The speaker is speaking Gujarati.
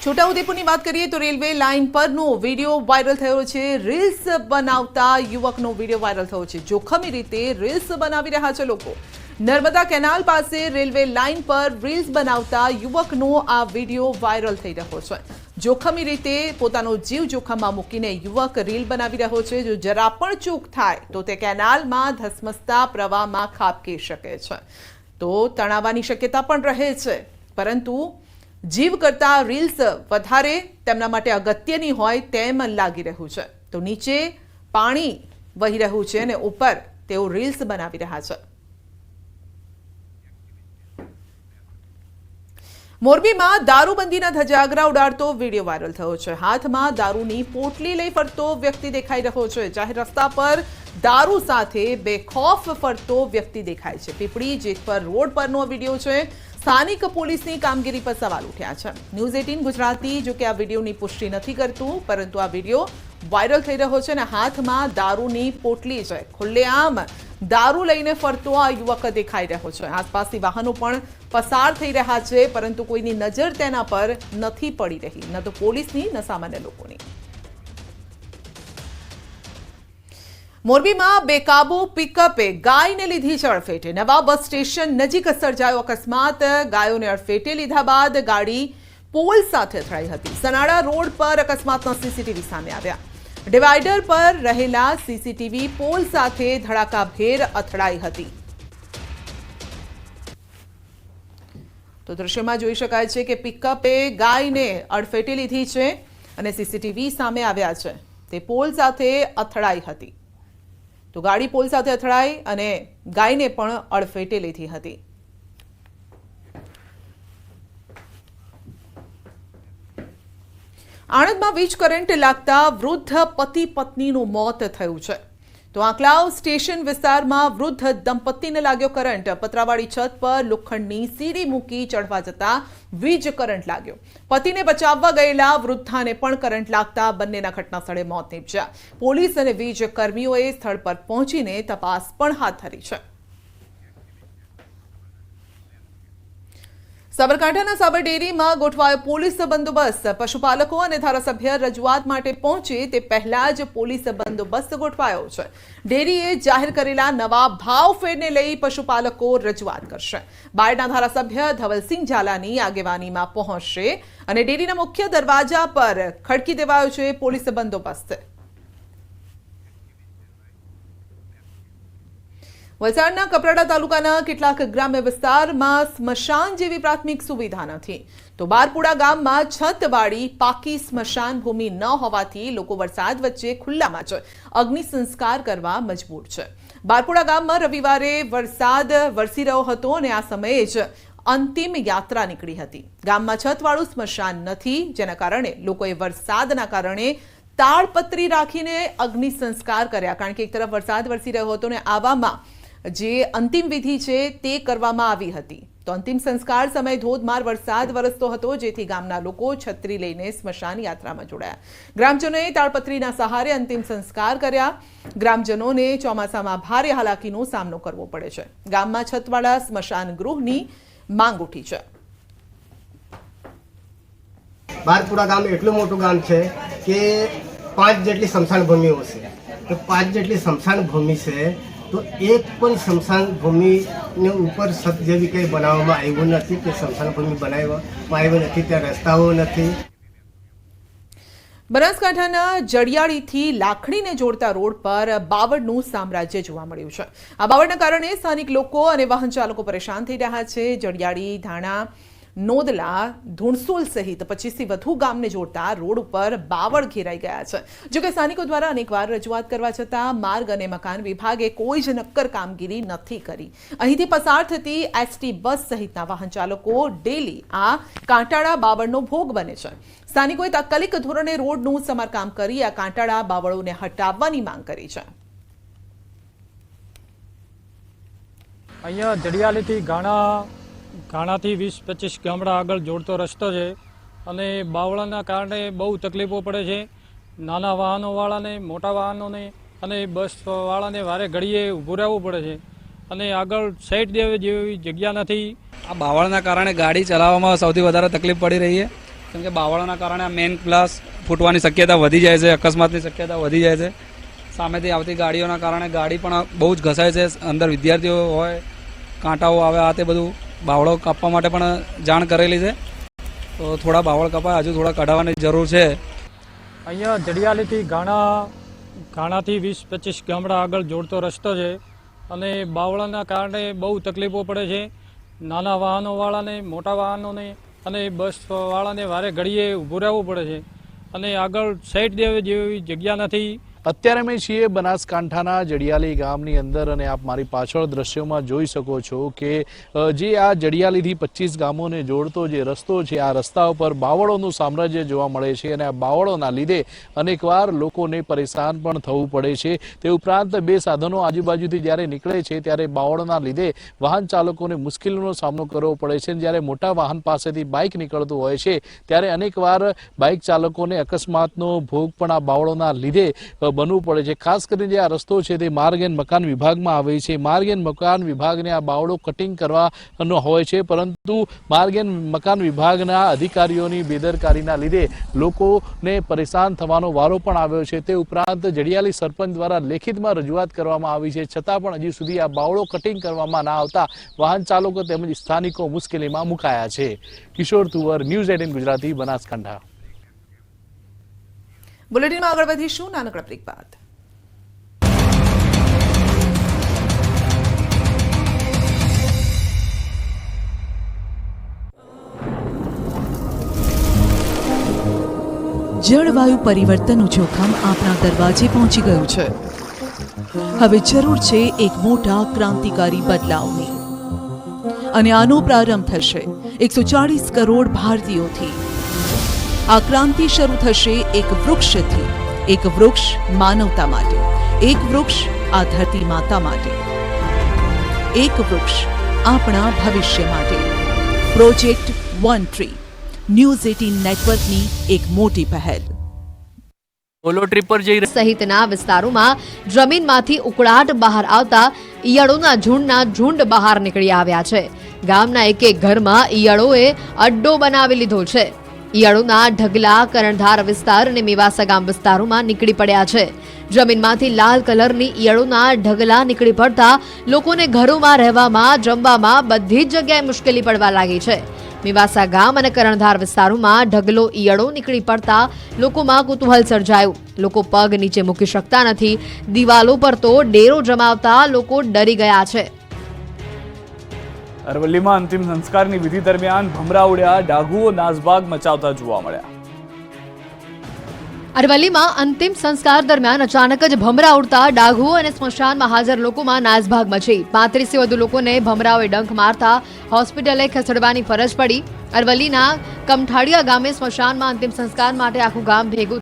છોટાઉદેપુરની વાત કરીએ તો રેલવે લાઇન પરનો વિડીયો વાયરલ થયો છે। રીલ્સ બનાવતા યુવકનો વિડીયો વાયરલ થયો છે। જોખમી રીતે રીલ્સ બનાવી રહ્યા છે લોકો। નર્મદા કેનાલ પાસે રેલવે લાઇન પર રીલ્સ બનાવતા યુવકનો આ વિડીયો વાયરલ થઈ રહ્યો છે। જોખમી રીતે પોતાનો જીવ જોખમમાં મૂકીને યુવક રીલ બનાવી રહ્યો છે। જો જરા પણ ચૂક થાય તો તે કેનાલમાં ધસમસતા પ્રવાહમાં ખાબકી શકે છે, તો તણાવવાની શક્યતા પણ રહે છે। પરંતુ जीव करता रील्स वधारे तेमना माटे अगत्यनी होय तेम लागी रह्युं छे। तो नीचे पाणी वही रह्युं छे ने उपर तेओ रील्स बनावी रह्या छे। मोरबीमां दारूबंधीना धजागरा उडाडतो विडियो वायरल थयो छे। हाथमां दारूनी पोटली लई फरतो व्यक्ति देखाई रह्यो छे। जाहेर रस्ता पर दारू साथे बेखौफ फरतो व्यक्ति देखाय छे। पीपળી જેતપર रोड परनो विडियो छे। स्थानिक पोलीसनी कामगीरी पर सवाल उठ्या छे। न्यूज 18 गुजराती जो कि आ विडियोनी पुष्टि नहीं करतुं, परंतु आ विडियो वायरल थई रह्यो छे। हाथमां दारूनी पोटली छे। खुल्लेआम दारू लईने फरतो आ युवक देखाई रह्यो छे। आसपासनी वाहनो पण पसार थई रह्या छे, परंतु कोईनी नजर तेना पर नथी पड़ी रही, न तो पोलीसनी न सामान्य लोकोनी। मोरबीमां बेकाबू पिकअपे गायने लीधी छे अड़फेटे। नवा बस स्टेशन नजीक सर्जायो अकस्मात। गायोने अड़फेटे लीधा बाद गाड़ी पोल साथे અથડાઈ હતી। સનાડા રોડ પર અકસ્માતના સીસીટીવી સામે આવ્યા। ડિવાઈડર પર રહેલા સીસીટીવી પોલ સાથે ધડાકાભેર અથડાઈ હતી। તો દ્રશ્યમાં જોઈ શકાય છે કે પિકઅપે ગાયને અડફેટે લીધી છે અને સીસીટીવી સામે આવ્યા છે। તે પોલ સાથે અથડાઈ હતી। तो गाड़ी पोल साथे અથડાઈ અને ગાયને પણ અડફેટે લીધી હતી। આણંદમાં વીજ કરંટ લાગતા વૃદ્ધ પતિ પત્નીનું મોત થયું છે। તો આંકલાવ સ્ટેશન વિસ્તારમાં વૃદ્ધ દંપતીને લાગ્યો કરંટ। પતરાવાળી છત પર લોખંડની સીડી મૂકી ચડવા જતા વીજ કરંટ लाग्यो। પતિને બચાવવા ગયેલા વૃદ્ધાને પણ કરંટ લાગતા બંનેના ઘટના સ્થળે મોત નીપજ્યા। પોલીસ અને વીજ કર્મીઓએ સ્થળ પર પહોંચીને તપાસ પણ હાથ ધરી છે। સાબરકાંઠાના સાબર ડેરીમાં ગોઠવાયો પોલીસ બંદોબસ્ત। પશુપાલકો અને ધારાસભ્ય રજૂઆત માટે પહોંચે તે પહેલા જ પોલીસ બંદોબસ્ત ગોઠવાયો છે। ડેરીએ જાહેર કરેલા નવા ભાવ ફેરને લઈ પશુપાલકો રજૂઆત કરશે। બાયડના ધારાસભ્ય ધવલસિંહ ઝાલાની આગેવાનીમાં પહોંચશે અને ડેરીના મુખ્ય દરવાજા પર ખડકી દેવાયો છે પોલીસ બંદોબસ્ત। વલસાડના કપરાડા તાલુકાના કેટલાક ગ્રામ્ય વિસ્તારમાં સ્મશાન જેવી પ્રાથમિક સુવિધા નથી। તો બારપુડા ગામમાં છતવાળી પાકી સ્મશાન ભૂમિ ન હોવાથી લોકો વરસાદ વચ્ચે ખુલ્લામાં જ અગ્નિ સંસ્કાર કરવા મજબૂર છે। બારપુડા ગામમાં રવિવારે વરસાદ વરસી રહ્યો હતો અને આ સમયે જ અંતિમ યાત્રા નીકળી હતી। ગામમાં છતવાળું સ્મશાન નથી, જેના કારણે લોકોએ વરસાદના કારણે તાળપત્રી રાખીને અગ્નિ સંસ્કાર કર્યા। કારણ કે એક તરફ વરસાદ વરસી રહ્યો હતો ને આવામાં જે અંતિમ વિધિ છે તે કરવામાં આવી હતી। તો અંતિમ સંસ્કાર સમયે ધોધમાર વરસાદ વરસતો હતો, જેથી ગામના લોકો છત્રી લઈને સ્મશાન યાત્રામાં જોડાયા। ગ્રામજનોએ તાળપત્રીના સહારે અંતિમ સંસ્કાર કર્યા। ગ્રામજનોને ચોમાસામાં ભારે હાલાકીનો સામનો કરવો પડે છે। ગામમાં છતવાળા સ્મશાન ગૃહની માંગ ઉઠી છે। બારપુરા ગામ એટલું મોટું ગામ છે કે 5 જેટલી સ્મશાન ભૂમિઓ છે। તો 5 જેટલી સ્મશાન ભૂમિ છે, તો એક પણ સ્મશાન ભૂમિને ઉપર છત જેવી કંઈ બનાવવામાં આવ્યું નથી, કે સ્મશાન ભૂમિ બનાવવામાં આવી નથી, ત્યાં રસ્તાઓ નથી। બનાસકાંઠાના જડિયાળીથી લાખણીને જોડતા રોડ પર બાવળનું સામ્રાજ્ય જોવા મળ્યું છે। આ બાવળના કારણે સ્થાનિક લોકો અને વાહન ચાલકો પરેશાન થઈ રહ્યા છે। જડિયાળી, ધાણા, નોદલા, ધુણસોલ સહિત 25થી વધુ ગામને જોડતા રોડ ઉપર બાવળ ઘેરાઈ ગયા છે। જોકે સ્થાનિકો દ્વારા અનેકવાર રજૂઆત કરવા છતાં માર્ગ અને મકાન વિભાગે કોઈ જ નક્કર કામગીરી નથી કરી। અહીંથી પસાર થતી એસટી બસ સહિતના વાહન ચાલકો ડેલી આ કાંટાળા બાવળનો ભોગ બને છે। સ્થાનિકોએ તાત્કાલિક ધોરણે રોડનું સમારકામ કરી આ કાંટાળા બાવળોને હટાવવાની માંગ કરી છે। અહીંયા જડિયાળીથી ઘાણાથી 20-25 ગામડા આગળ જોડતો રસ્તો છે અને બાવળાના કારણે બહુ તકલીફો પડે છે। નાના વાહનોવાળાને, મોટા વાહનોને અને બસવાળાને વારે ઘડીએ ઊભું રહેવું પડે છે અને આગળ સાઈડ જેવી જગ્યા નથી। આ બાવળના કારણે ગાડી ચલાવવામાં સૌથી વધારે તકલીફ પડી રહી છે। કેમ કે બાવળોના કારણે આ મેઇન ક્લાસ ફૂટવાની શક્યતા વધી જાય છે, અકસ્માતની શક્યતા વધી જાય છે. સામેથી આવતી ગાડીઓના કારણે ગાડી પણ બહુ જ ઘસાય છે. અંદર વિદ્યાર્થીઓ હોય, કાંટાઓ આવે, આ તે બધું બાવળો કાપવા માટે પણ જાણ કરેલી છે. તો થોડા બાવળ કપાય, હજુ થોડા કઢાવવાની જરૂર છે. અહીંયા જડિયાલીથી ઘાણાથી 20-25 ગામડા આગળ જોડતો રસ્તો છે અને બાવળાના કારણે બહુ તકલીફો પડે છે. નાના વાહનોવાળાને, મોટા વાહનોને અને બસવાળાને વારે ઘડીએ ઊભું રહેવું પડે છે અને આગળ સાઈડ દેવે જેવી જગ્યા નથી. અત્યારે અમે છીએ બનાસકાંઠાના જડિયાલી ગામની અંદર અને આપ મારી પાછળ દ્રશ્યોમાં જોઈ શકો છો કે જે આ જડિયાલીથી 25 ગામોને જોડતો જે રસ્તો છે, આ રસ્તા ઉપર બાવળોનું સામ્રાજ્ય જોવા મળે છે અને આ બાવળોના લીધે અનેકવાર લોકોને પરેશાન પણ થવું પડે છે. તે ઉપરાંત બે સાધનો આજુબાજુથી જ્યારે નીકળે છે ત્યારે બાવળોના લીધે વાહન ચાલકોને મુશ્કેલીનો સામનો કરવો પડે છે. જ્યારે મોટા વાહન પાસેથી બાઇક નીકળતું હોય છે ત્યારે અનેકવાર બાઇક ચાલકોને અકસ્માતનો ભોગ પણ આ બાવળોના લીધે બનવું પડે છે. ખાસ કરીને જે આ રસ્તો છે તે માર્ગ એન્ડ મકાન વિભાગમાં આવે છે. માર્ગ એન્ડ મકાન વિભાગને આ બાવળો કટિંગ કરવાનો હોય છે, પરંતુ માર્ગ એન્ડ મકાન વિભાગના અધિકારીઓની બેદરકારીના લીધે લોકોને પરેશાન થવાનો વારો પણ આવ્યો છે. તે ઉપરાંત જડિયાલી સરપંચ દ્વારા લેખિતમાં રજૂઆત કરવામાં આવી છે, છતાં પણ હજી સુધી આ બાવળો કટિંગ કરવામાં ના આવતા વાહન ચાલકો તેમજ સ્થાનિકો મુશ્કેલીમાં મુકાયા છે. કિશોર તુવર, ન્યૂઝ 18 ગુજરાતી, બનાસકાંઠા. બુલેટિનમાં આગળ વધીશું નાનકડા બ્રેક બાદ. જળવાયુ પરિવર્તનનું જોખમ આપણા દરવાજે પહોંચી ગયું છે. હવે જરૂર છે એક મોટા ક્રાંતિકારી બદલાવની અને આનો પ્રારંભ થશે 140 કરોડ ભારતીયોથી. આ ક્રાંતિ શરૂ થશે એક વૃક્ષથી. એક વૃક્ષ માનવતા માટે, એક વૃક્ષ આ ધરતી માતા માટે, એક વૃક્ષ આપણા ભવિષ્ય માટે. પ્રોજેક્ટ વન ટ્રી, ન્યૂઝ 18 નેટવર્કની એક મોટી પહેલ. સોલો ટ્રીપ પર જઈ સહિતના વિસ્તારોમાં જમીનમાંથી ઉકળાટ બહાર આવતા ઈયળોના ઝુંડ બહાર નીકળી આવ્યા છે. ગામના એક ઘરમાં ઈયળોએ અડ્ડો બનાવી લીધો છે. ઈયળોના ઢગલા કરણધાર વિસ્તાર અને મેવાસા ગામ વિસ્તારોમાં નીકળી પડ્યા છે. જમીનમાંથી લાલ કલરની ઈયળોના ઢગલા નીકળી પડતા લોકોને ઘરોમાં રહેવામાં, જમવામાં બધી જ જગ્યાએ મુશ્કેલી પડવા લાગી છે. મેવાસા ગામ અને કરણધાર વિસ્તારોમાં ઢગલો ઈયળો નીકળી પડતા લોકોમાં કુતૂહલ સર્જાયું. લોકો પગ નીચે મૂકી શકતા નથી. દિવાલો પર તો ડેરો જમાવતા લોકો ડરી ગયા છે. અરવલ્લીમાં અંતિમ સંસ્કારની વિધિ દરમિયાન ભમરા ઉડ્યા, ડાઘુઓ નાસભાગ મચાવતા જોવા મળ્યા. અરવલ્લીમાં અંતિમ સંસ્કાર દરમિયાન અચાનક જ ભમરા ઉડતા ડાઘુઓ અને સ્મશાનમાં હાજર લોકોમાં નાસભાગ મચી. 35 થી વધુ લોકોને ભમરાઓએ ડંખ મારતા હોસ્પિટલે ખસેડવાની ફરજ પડી. અરવલ્લીના કમઠાડિયા ગામે સ્મશાનમાં અંતિમ સંસ્કાર માટે આખું ગામ ભેગું